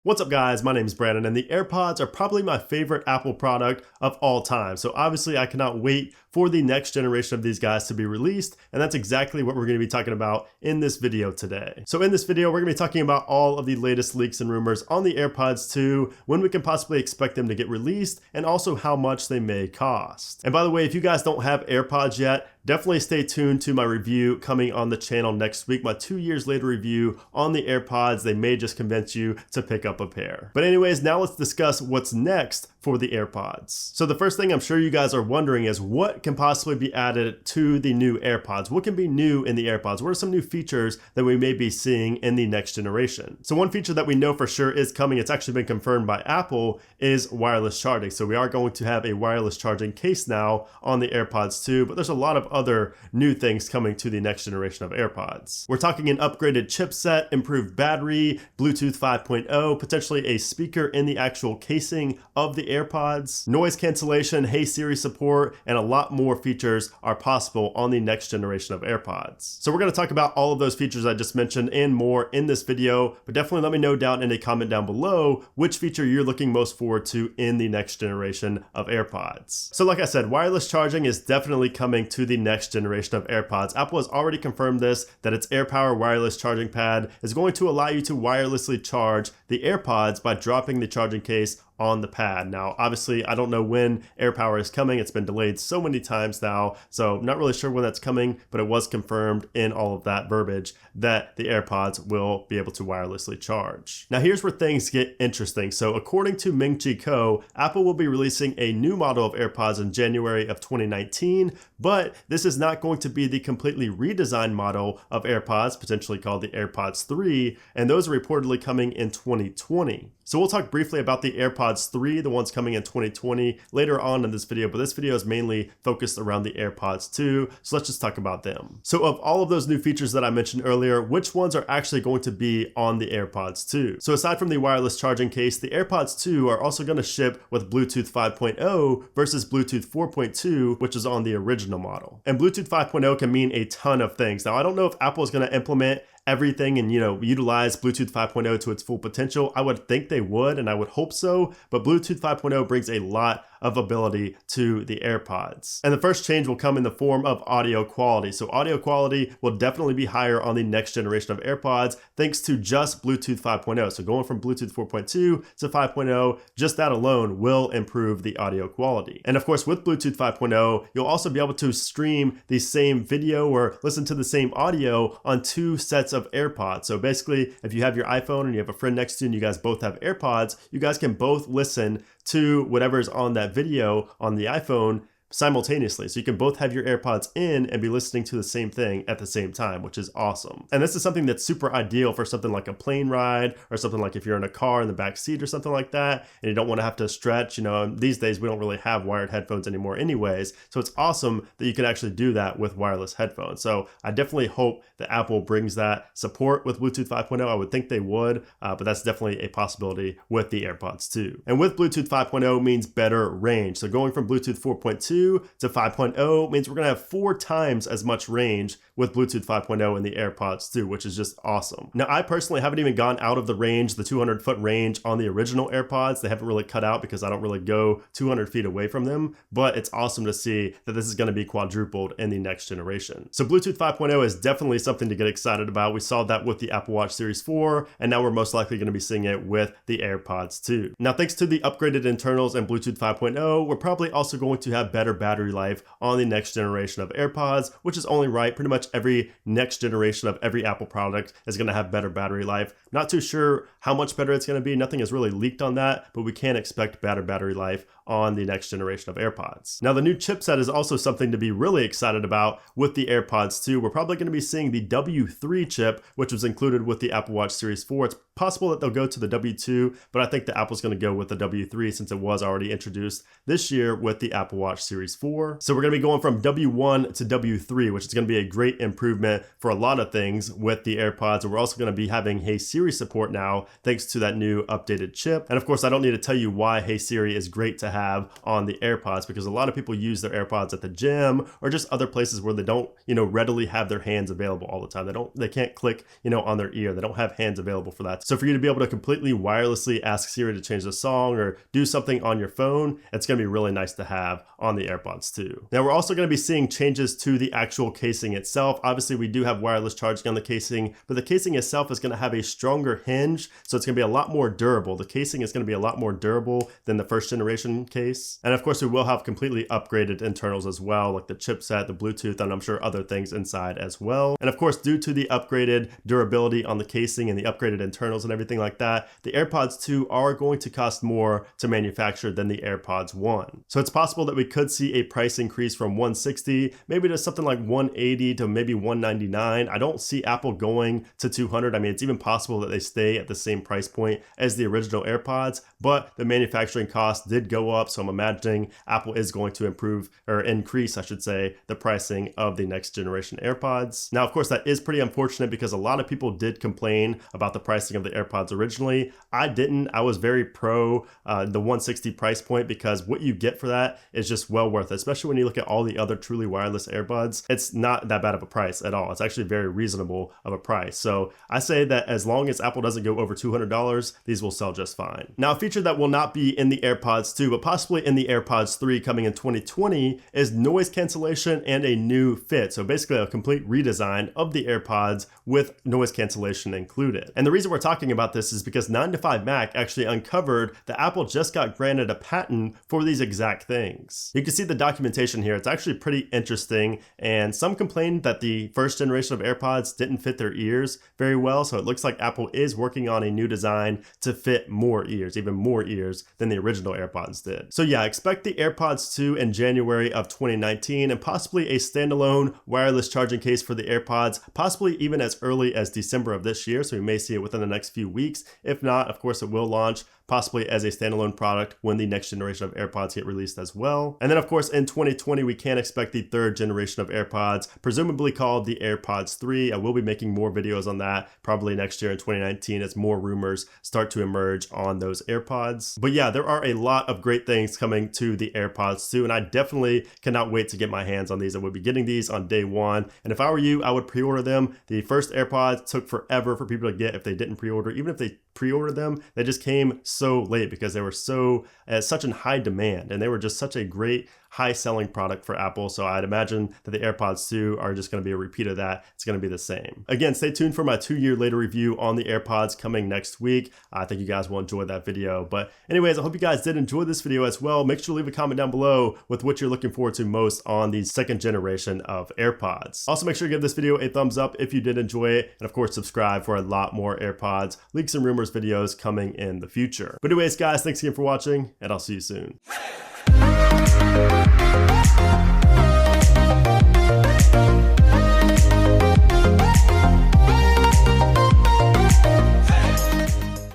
What's up guys, my name is Brandon and the AirPods are probably my favorite Apple product of all time. So obviously I cannot wait for the next generation of these guys to be released, and that's exactly what we're going to be talking about in this video today. So in this video, we're going to be talking about all of the latest leaks and rumors on the AirPods 2, when we can possibly expect them to get released, and also how much they may cost. And by the way, if you guys don't have AirPods yet, definitely stay tuned to my review coming on the channel next week, my 2 years later review on the AirPods. They may just convince you to pick up a pair. But anyways, now let's discuss what's next for the AirPods. So the first thing I'm sure you guys are wondering is what can possibly be added to the new AirPods? What can be new in the AirPods? What are some new features that we may be seeing in the next generation? So one feature that we know for sure is coming, it's actually been confirmed by Apple, is wireless charging. So we are going to have a wireless charging case now on the AirPods 2, but there's a lot of other new things coming to the next generation of AirPods. We're talking an upgraded chipset, improved battery, Bluetooth 5.0, potentially a speaker in the actual casing of the AirPods, noise cancellation, Hey Siri support, and a lot more features are possible on the next generation of AirPods. So we're going to talk about all of those features I just mentioned and more in this video, but definitely let me know down in a comment down below which feature you're looking most forward to in the next generation of AirPods. So like I said, wireless charging is definitely coming to the next generation of AirPods. Apple has already confirmed this, that its AirPower wireless charging pad is going to allow you to wirelessly charge the AirPods by dropping the charging case on the pad. Now, obviously, I don't know when AirPower is coming. It's been delayed so many times now, so I'm not really sure when that's coming, but it was confirmed in all of that verbiage that the AirPods will be able to wirelessly charge. Now, here's where things get interesting. So according to Ming-Chi Kuo, Apple will be releasing a new model of AirPods in January of 2019, but this is not going to be the completely redesigned model of AirPods, potentially called the AirPods 3, and those are reportedly coming in 2020. So we'll talk briefly about the AirPods 3, the ones coming in 2020 later on in this video, but this video is mainly focused around the AirPods 2, so let's just talk about them. So of all of those new features that I mentioned earlier, which ones are actually going to be on the AirPods 2? So aside from the wireless charging case, the AirPods 2 are also going to ship with Bluetooth 5.0 versus Bluetooth 4.2, which is on the original model. And Bluetooth 5.0 can mean a ton of things. Now, I don't know if Apple is going to implement everything and utilize Bluetooth 5.0 to its full potential. I would think they would, and I would hope so, but Bluetooth 5.0 brings a lot of ability to the AirPods. And the first change will come in the form of audio quality. So audio quality will definitely be higher on the next generation of AirPods thanks to just Bluetooth 5.0. So going from Bluetooth 4.2 to 5.0, just that alone will improve the audio quality. And of course, with Bluetooth 5.0, you'll also be able to stream the same video or listen to the same audio on two sets of AirPods. So basically, if you have your iPhone and you have a friend next to you and you guys both have AirPods, you guys can both listen to whatever is on that video on the iPhone simultaneously. So you can both have your AirPods in and be listening to the same thing at the same time, which is awesome. And this is something that's super ideal for something like a plane ride or something like if you're in a car in the back seat or something like that, and you don't want to have to stretch, these days we don't really have wired headphones anymore anyways. So it's awesome that you can actually do that with wireless headphones. So I definitely hope that Apple brings that support with Bluetooth 5.0. I would think they would, but that's definitely a possibility with the AirPods 2. And with Bluetooth 5.0 means better range. So going from Bluetooth 4.2 to 5.0 means we're going to have 4 times as much range with Bluetooth 5.0 in the AirPods 2, which is just awesome. Now, I personally haven't even gone out of the range, the 200-foot range on the original AirPods. They haven't really cut out because I don't really go 200 feet away from them, but it's awesome to see that this is going to be quadrupled in the next generation. So Bluetooth 5.0 is definitely something to get excited about. We saw that with the Apple Watch Series 4, and now we're most likely going to be seeing it with the AirPods 2. Now, thanks to the upgraded internals and Bluetooth 5.0, we're probably also going to have better battery life on the next generation of AirPods, which is only right. Pretty much every next generation of every Apple product is going to have better battery life. Not too sure how much better it's going to be. Nothing is really leaked on that, but we can expect better battery life on the next generation of AirPods. Now, the new chipset is also something to be really excited about with the AirPods 2. We're probably going to be seeing the W3 chip, which was included with the Apple Watch Series 4. It's possible that they'll go to the W2, but I think that Apple's going to go with the W3 since it was already introduced this year with the Apple Watch Series 4. So we're going to be going from W1 to W3, which is going to be a great improvement for a lot of things with the AirPods. And we're also going to be having Hey Siri support now, thanks to that new updated chip. And of course, I don't need to tell you why Hey Siri is great to have on the AirPods, because a lot of people use their AirPods at the gym or just other places where they don't, readily have their hands available all the time. They can't click, on their ear. They don't have hands available for that. So for you to be able to completely wirelessly ask Siri to change the song or do something on your phone, it's going to be really nice to have on the AirPods 2. Now we're also going to be seeing changes to the actual casing itself. Obviously we do have wireless charging on the casing, but the casing itself is going to have a stronger hinge, so it's going to be a lot more durable. The casing is going to be a lot more durable than the first generation case. And of course we will have completely upgraded internals as well, like the chipset, the Bluetooth, and I'm sure other things inside as well. And of course, due to the upgraded durability on the casing and the upgraded internals and everything like that, the AirPods 2 are going to cost more to manufacture than the AirPods 1. So it's possible that we could see a price increase from $160 maybe to something like $180 to maybe $199. I don't see Apple going to $200. I mean, it's even possible that they stay at the same price point as the original AirPods, but the manufacturing costs did go up, so I'm imagining Apple is going to improve, or increase I should say, the pricing of the next generation AirPods. Now of course that is pretty unfortunate because a lot of people did complain about the pricing of the AirPods originally. I didn't. I was very pro the $160 price point because what you get for that is just well worth it, especially when you look at all the other truly wireless earbuds. It's not that bad of a price at all. It's actually very reasonable of a price. So I say that as long as Apple doesn't go over $200, these will sell just fine. Now a feature that will not be in the AirPods 2, but possibly in the AirPods 3 coming in 2020 is noise cancellation and a new fit. So basically a complete redesign of the AirPods with noise cancellation included. And the reason we're talking about this is because 9to5Mac actually uncovered that Apple just got granted a patent for these exact things. You can see the documentation here. It's actually pretty interesting, and some complained that the first generation of AirPods didn't fit their ears very well, so it looks like Apple is working on a new design to fit more ears, even more ears than the original AirPods did. So yeah, expect the AirPods 2 in January of 2019 and possibly a standalone wireless charging case for the AirPods, possibly even as early as December of this year, so we may see it within the next few weeks. If not, of course it will launch possibly as a standalone product when the next generation of AirPods get released as well. And then of course in 2020 we can expect the third generation of AirPods, presumably called the AirPods 3. I will be making more videos on that probably next year in 2019 as more rumors start to emerge on those AirPods. But yeah, there are a lot of great things coming to the AirPods 2, and I definitely cannot wait to get my hands on these. I will be getting these on day one, and if I were you, I would pre-order them. The first AirPods took forever for people to get if they didn't pre-order. Even if they pre-ordered them, they just came so late because they were such in high demand, and they were just such a great high selling product for Apple. So I'd imagine that the AirPods 2 are just going to be a repeat of that. It's going to be the same. Again, stay tuned for my 2-year later review on the AirPods coming next week. I think you guys will enjoy that video. But anyways, I hope you guys did enjoy this video as well. Make sure to leave a comment down below with what you're looking forward to most on the second generation of AirPods. Also, make sure to give this video a thumbs up if you did enjoy it. And of course, subscribe for a lot more AirPods leaks and rumors videos coming in the future. But anyways, guys, thanks again for watching, and I'll see you soon.